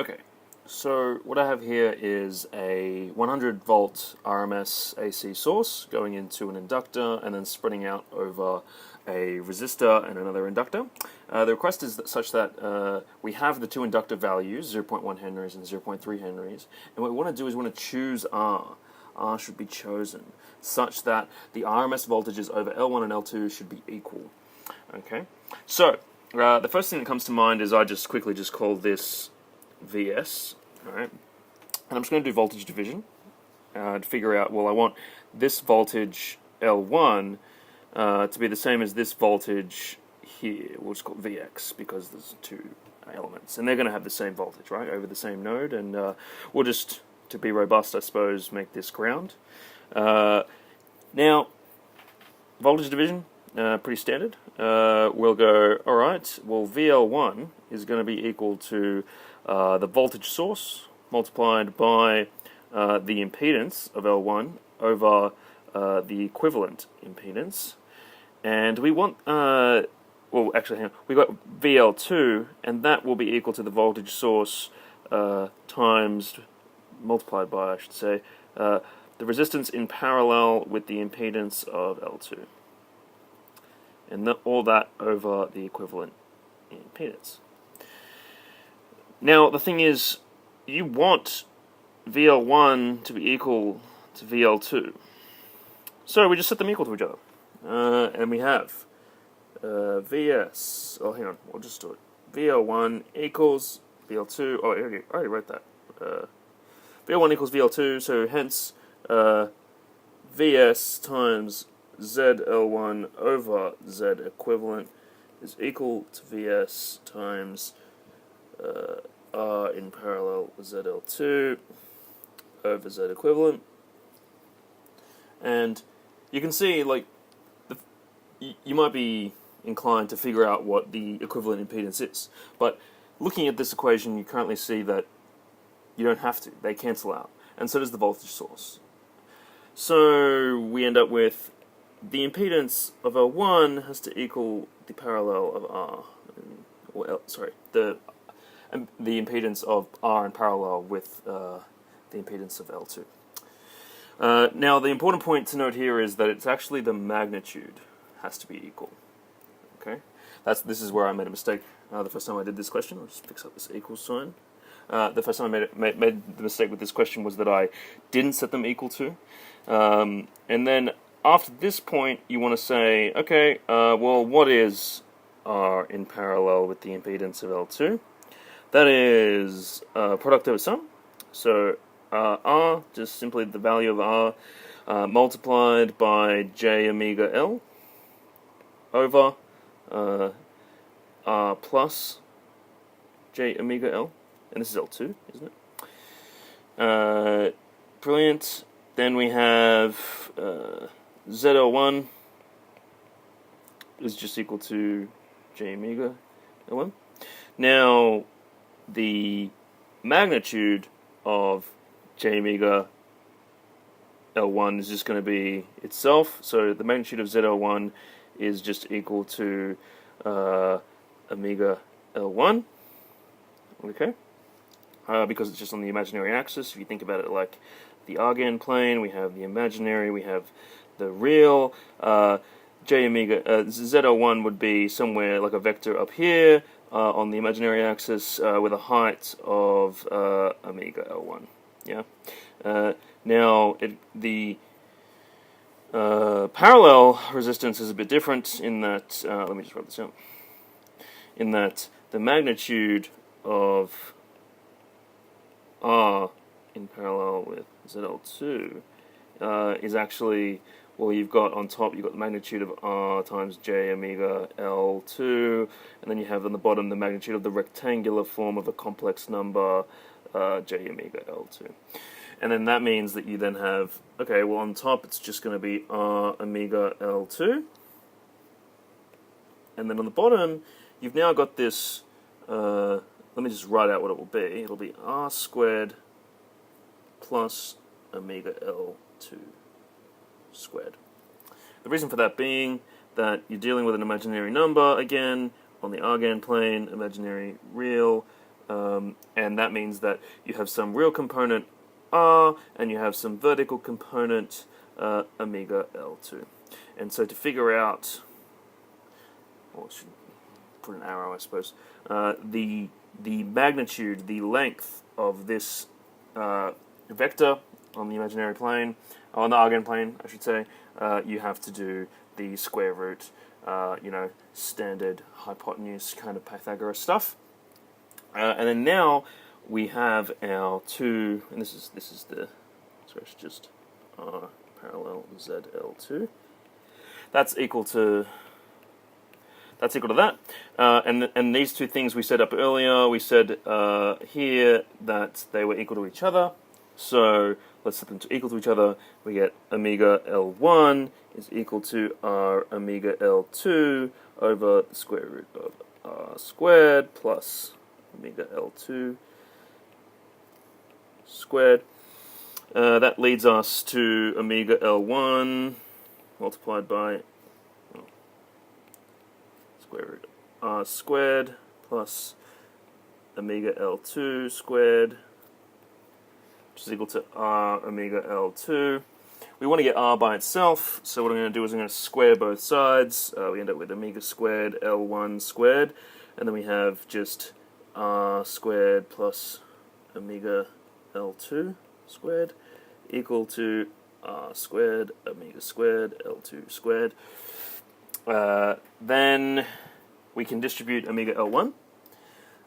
Okay, so what I have here is a 100 volt RMS AC source going into an inductor and then spreading out over a resistor and another inductor. The request is such that we have the two inductor values, 0.1 henries and 0.3 henries, and what we want to do is we want to choose R. R should be chosen such that the RMS voltages over L1 and L2 should be equal. Okay, so the first thing that comes to mind is I just quickly call this Vs, alright, and I'm just going to do voltage division to figure out, well, I want this voltage L1 to be the same as this voltage here. We'll just call it Vx because there's two elements, and they're going to have the same voltage, right, over the same node, and we'll just, to be robust, I suppose, make this ground. Now, voltage division, pretty standard. We'll go, alright, well, VL1 is going to be equal to the voltage source multiplied by the impedance of L1 over the equivalent impedance. And we want, well, actually, hang on, we got VL2, and that will be equal to the voltage source times, multiplied by, I should say, the resistance in parallel with the impedance of L2. And all that over the equivalent impedance. Now, the thing is, you want VL1 to be equal to VL2. So we just set them equal to each other. And we have Vs, oh hang on, we'll just do it. VL1 equals VL2, oh I already wrote that. VL1 equals VL2, so hence Vs times ZL1 over Z equivalent is equal to Vs times R in parallel with ZL2 over Z equivalent. And you can see, like, you might be inclined to figure out what the equivalent impedance is, but looking at this equation, you currently see that you don't have to. They cancel out, and so does the voltage source. So we end up with the impedance of L1 has to equal the parallel of R, the impedance of R in parallel with the impedance of L2. Now, the important point to note here is that it's actually the magnitude has to be equal. Okay, this is where I made a mistake the first time I did this question. I'll just fix up this equals sign. The first time I made the mistake with this question was that I didn't set them equal to. And then after this point, you want to say, okay, well, what is R in parallel with the impedance of L2? That is product over sum. So R, just simply the value of R multiplied by j omega L over R plus j omega L. And this is L2, isn't it? Brilliant. Then we have ZL1 is just equal to j omega L1. Now, the magnitude of j omega L1 is just going to be itself. So the magnitude of ZL1 is just equal to omega L1. Okay? Because it's just on the imaginary axis. If you think about it like the Argand plane, we have the imaginary, we have the real. J omega ZL1 would be somewhere like a vector up here on the imaginary axis with a height of omega L1. Yeah. Now the parallel resistance is a bit different in that. Let me just write this out. In that the magnitude of R in parallel with ZL2 is actually, well, you've got on top, you've got the magnitude of R times j omega L2, and then you have on the bottom the magnitude of the rectangular form of a complex number j omega L2. And then that means that you then have, okay, well, on top it's just going to be R omega L2, and then on the bottom you've now got this, let me just write out what it will be. It'll be R squared plus omega L2 squared. The reason for that being that you're dealing with an imaginary number again on the Argand plane, imaginary real, and that means that you have some real component R, and you have some vertical component omega L2. And so to figure out, well, I should put an arrow, I suppose, the magnitude, the length of this vector on the imaginary plane, on the Argand plane, I should say, you have to do the square root, standard hypotenuse kind of Pythagoras stuff. And then now we have our two, and this is the, sorry, it's just R parallel ZL2. That's equal to that. And these two things we set up earlier, we said here that they were equal to each other. So let's set them to equal to each other. We get omega L1 is equal to R omega L2 over the square root of R squared plus omega L2 squared. That leads us to omega L1 multiplied by square root R squared plus omega L2 squared, which is equal to R omega L2. We want to get R by itself, so what I'm going to do is I'm going to square both sides. We end up with omega squared L1 squared, and then we have just R squared plus omega L2 squared equal to R squared omega squared L2 squared. Then we can distribute omega L1.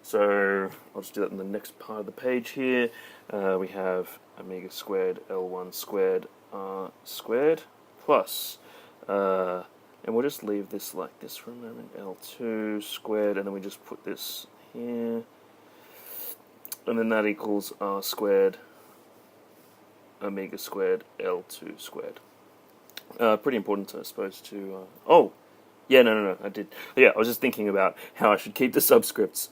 So I'll just do that in the next part of the page here. We have omega squared L1 squared R squared plus, and we'll just leave this like this for a moment, L2 squared, and then we just put this here, and then that equals R squared omega squared L2 squared. Pretty important, I suppose, to... No, I did. Yeah, I was just thinking about how I should keep the subscripts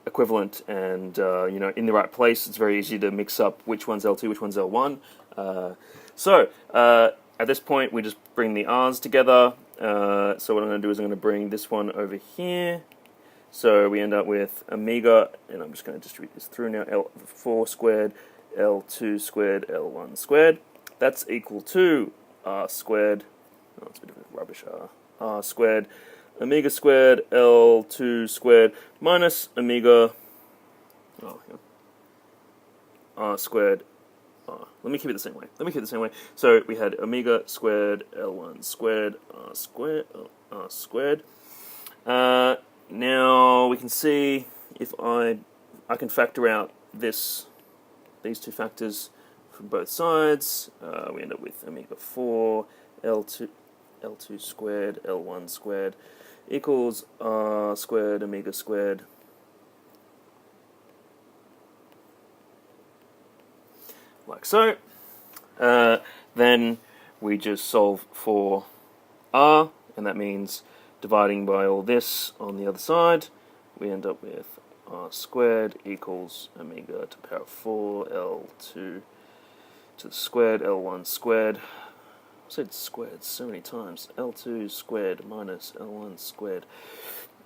equivalent and, in the right place. It's very easy to mix up which one's L2, which one's L1. So at this point, we just bring the R's together. So what I'm going to do is I'm going to bring this one over here. So we end up with omega, and I'm just going to distribute this through now, L4 squared, L2 squared, L1 squared. That's equal to R squared. Oh, it's a bit of a rubbish R. R squared, omega squared, L2 squared, minus omega, R squared, R. Let me keep it the same way. So we had omega squared, L1 squared, R squared. Now we can see if I can factor out these two factors from both sides. We end up with omega 4, L2 squared, L1 squared equals R squared, omega squared. Like so. Then we just solve for R, and that means dividing by all this on the other side, we end up with R squared equals omega to the power of 4, L2 to the squared, L1 squared. I said squared so many times. L2 squared minus L1 squared.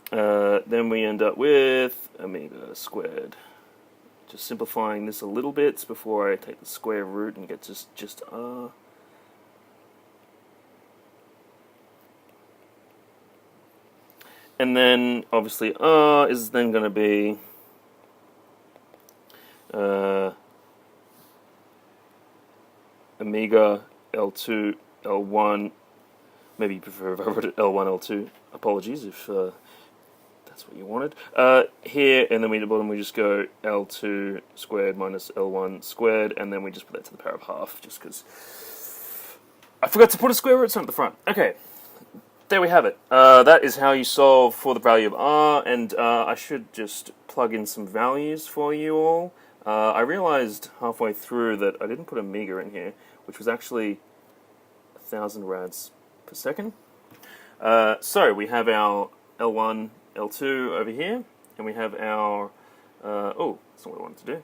Then we end up with omega squared. Just simplifying this a little bit before I take the square root and get just R. And then obviously R is then going to be omega L2 L1, maybe you prefer if I wrote it L1, L2. Apologies if that's what you wanted. Here, and then at the bottom we just go L2 squared minus L1 squared, and then we just put that to the power of half, just because I forgot to put a square root sign at the front. Okay, there we have it. That is how you solve for the value of R, and I should just plug in some values for you all. I realized halfway through that I didn't put omega in here, which was actually 1,000 rads per second. So we have our L1, L2 over here, and we have our, that's not what I wanted to do,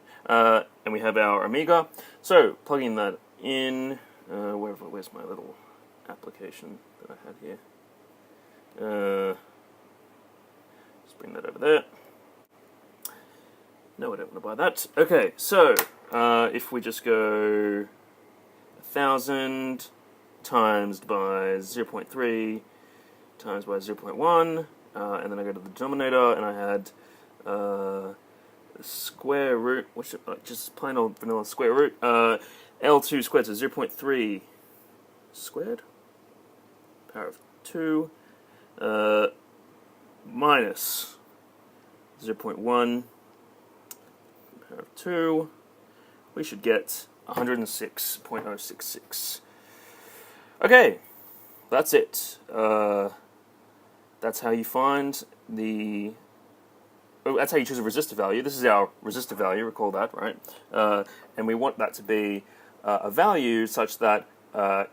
and we have our omega. So plugging that in, where's my little application that I had here? Just bring that over there. No, I don't want to buy that. Okay, so if we just go 1,000 times by 0.3 times by 0.1, and then I go to the denominator, and I had the square root, which just plain old vanilla square root, L2 squared, so 0.3 squared, power of 2, minus 0.1, power of 2, we should get 106.066. Okay, that's it. That's how you find the... Oh, that's how you choose a resistor value. This is our resistor value, recall that, right? And we want that to be a value such that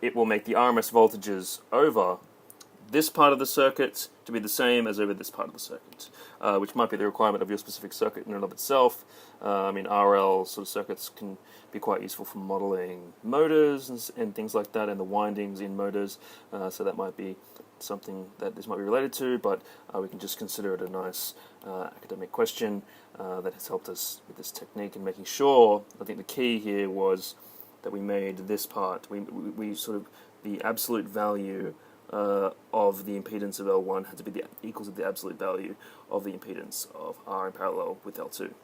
it will make the RMS voltages over this part of the circuit to be the same as over this part of the circuit, which might be the requirement of your specific circuit in and of itself. I mean, RL sort of circuits can be quite useful for modeling motors and things like that, and the windings in motors, so that might be something that this might be related to, but we can just consider it a nice academic question that has helped us with this technique and making sure. I think the key here was that we made this part, we sort of, the absolute value of the impedance of L1 had to be equal to the absolute value of the impedance of R in parallel with L2.